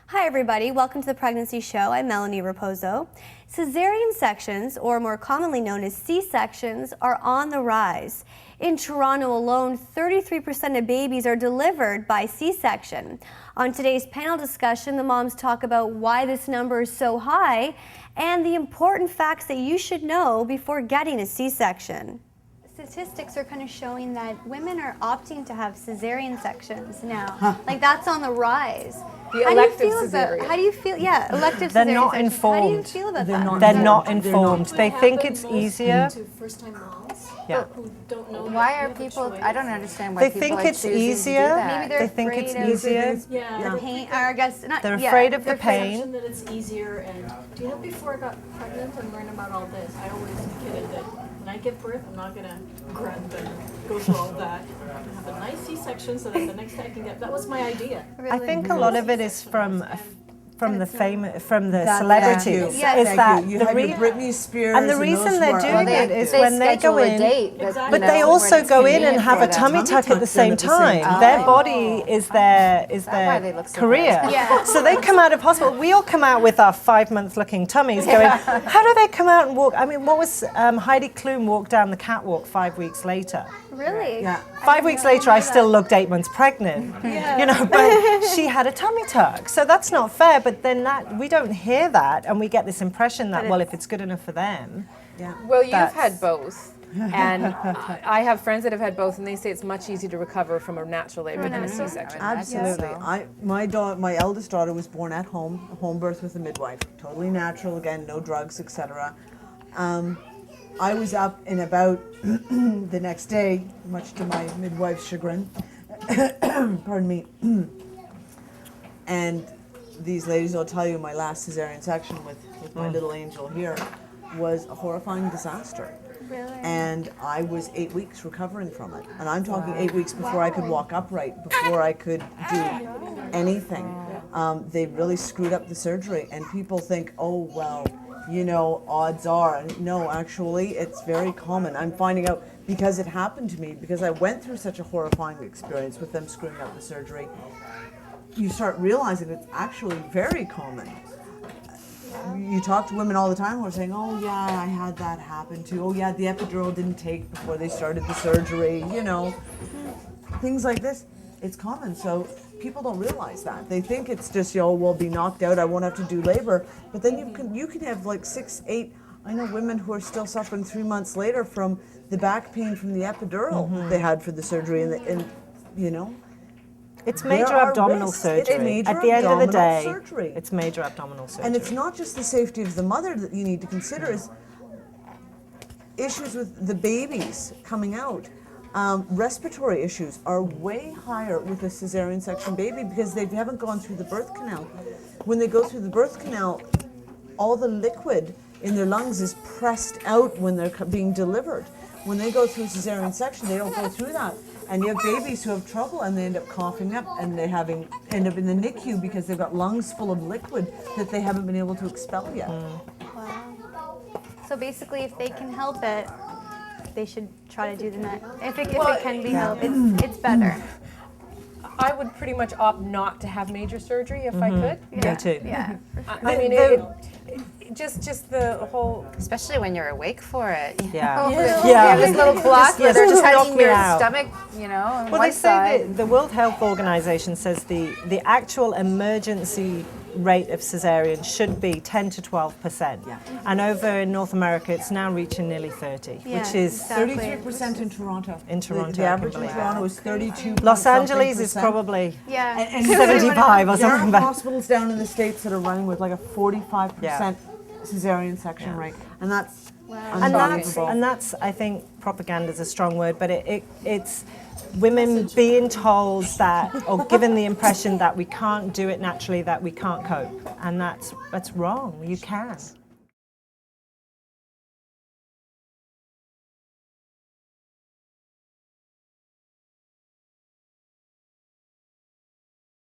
Hi everybody, welcome to the Pregnancy Show. I'm Melanie Raposo. Cesarean sections, or more commonly known as C-sections, are on the rise. In Toronto alone, 33% of babies are delivered by C-section. On today's panel discussion, the moms talk about why this number is so high and the important facts that you should know before getting a C-section. Statistics are kind of showing that women are opting to have cesarean sections now. Like that's on the rise. The elective cesarean. How do you feel? Yeah, elective cesarean. They're not sections. informed. How do you feel about that? They're not informed. They think it's easier. To first-time moms Yeah. who don't know. Why are people? I don't understand why They people think are it's choosing to do easier. that. Maybe they're They think it's afraid of easier. Yeah. the pain, or I guess not. They're yeah, afraid of the they're afraid- pain. That it's easier, and do you know before I got pregnant and learned about all this, I always kidded that when I give birth, I'm not gonna grunt and go through all that. I'm gonna have a nice C-section so that the next time I can get. That was my idea. I Really. think a lot of it is from the fame, from the Thank celebrities. you. Yes. Is Thank that you the had your re- Britney Spears and the reason those they're who are doing it elective. is when they schedule go a in, date that, Exactly. but you they know, also when it's go in and convenient have for a them. tummy tuck at the tucks same in at the time. same time. Their body is their why they look so career. good? Yeah. So they come out of hospital. We all come out with our 5-month looking tummies, going, how do they come out and walk? I mean, what was Heidi Klum walked down the catwalk 5 weeks later? Really? Yeah. 5 weeks later, I still looked 8 months pregnant. You know, but she had a tummy tuck. So that's not fair. But then we don't hear that, and we get this impression that, well, if it's good enough for them. Yeah. Well, you've That's- had both, and I have friends that have had both, and they say it's much easier to recover from a natural labor than a C-section. Absolutely. My eldest daughter was born at home, a home birth with a midwife, totally natural. Again, no drugs, etc. I was up and about the next day, much to my midwife's chagrin. Pardon me. And these ladies will tell you my last cesarean section with my little angel here was a horrifying disaster. Really? And I was 8 weeks recovering from it. And I'm talking 8 weeks before I could walk upright, before I could do anything. They really screwed up the surgery. And people think, oh, well, you know, odds are. And no, actually, it's very common. I'm finding out because it happened to me, because I went through such a horrifying experience with them screwing up the surgery. You start realizing it's actually very common. You talk to women all the time who are saying, oh yeah, I had that happen too. Oh yeah, the epidural didn't take before they started the surgery, you know. Things like this, it's common. So people don't realize that. They think it's just, we'll be knocked out, I won't have to do labor. But then you can have like 6, 8, I know women who are still suffering 3 months later from the back pain from the epidural they had for the surgery and you know. It's There major are abdominal risks. surgery. It's major At the end of the abdominal day, surgery. it's major abdominal surgery. And it's not just the safety of the mother that you need to consider, is issues with the babies coming out. Respiratory issues are way higher with a cesarean section baby because they haven't gone through the birth canal. When they go through the birth canal, all the liquid in their lungs is pressed out when they're being delivered. When they go through cesarean section, they don't go through that. And you have babies who have trouble and they end up coughing up and they end up in the NICU because they've got lungs full of liquid that they haven't been able to expel yet. Wow. So basically, if they can help it, they should try to do the next. If it can be helped, it's better. I would pretty much opt not to have major surgery if I could. Me too. Yeah. I mean, just the whole. Especially when you're awake for it. You Yeah. know? Yeah. You have this little block where they're just knock touching me your out. stomach, you know, on Well, one they say side. the World Health Organization says the actual emergency rate of cesarean should be 10 to 12%. Yeah. And over in North America, it's now reaching nearly 30, Yeah, which is exactly. 33% in Toronto. In Toronto, The I average can in believe Toronto is 32. Los Angeles is probably Yeah. And 75 or there are something. But hospitals down in the States that are running with like a 45% Yeah. cesarean section Yeah. rate. And that's and unbelievable. that's I think propaganda is a strong word, but it's women being told that or given the impression that we can't do it naturally, that we can't cope, and that's wrong. You can.